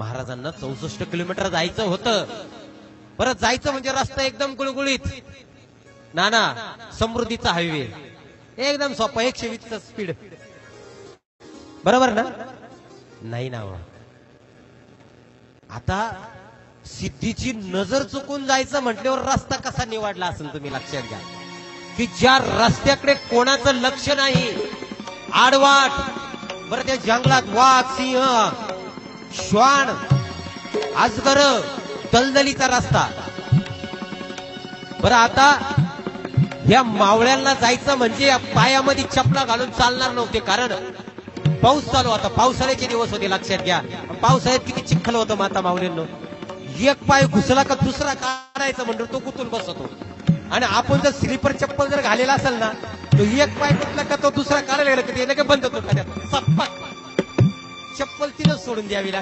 महाराजांना 64 किलोमीटर जायचं होतं. परत जायचं म्हणजे रस्ता एकदम गुळगुळीत. नाना समृद्धीचा हायवे एकदम सोपा 120 स्पीड. बरोबर ना? नाही ना. आता सिद्धीची नजर चुकून जायचं म्हटल्यावर रस्ता कसा निवडला असेल तुम्ही लक्षात घ्या की ज्या रस्त्याकडे कोणाचं लक्ष नाही, आडवाट, बरं त्या जंगलात वाघ, सिंह, श्वान, अजगर, दलदलीचा रस्ता. बरं आता या मावळ्यांना जायचं म्हणजे पायामध्ये चपला घालून चालणार नव्हते, कारण पाऊस चालू होता. पावसाळ्याचे दिवस होते लक्षात घ्या. पावसाळ्यात किती चिखल होतं माता माऊलींनो. एक पाय घुसला का दुसरा काढायचा म्हणतो तो गुतून बसतो. आणि आपण जर स्लीपर चप्पल जर घालेला असेल ना, तो एक पाय गुतला का तो दुसरा काढायला गेला का बंद होतो. चप्पल तिनं सोडून द्यावी लागते.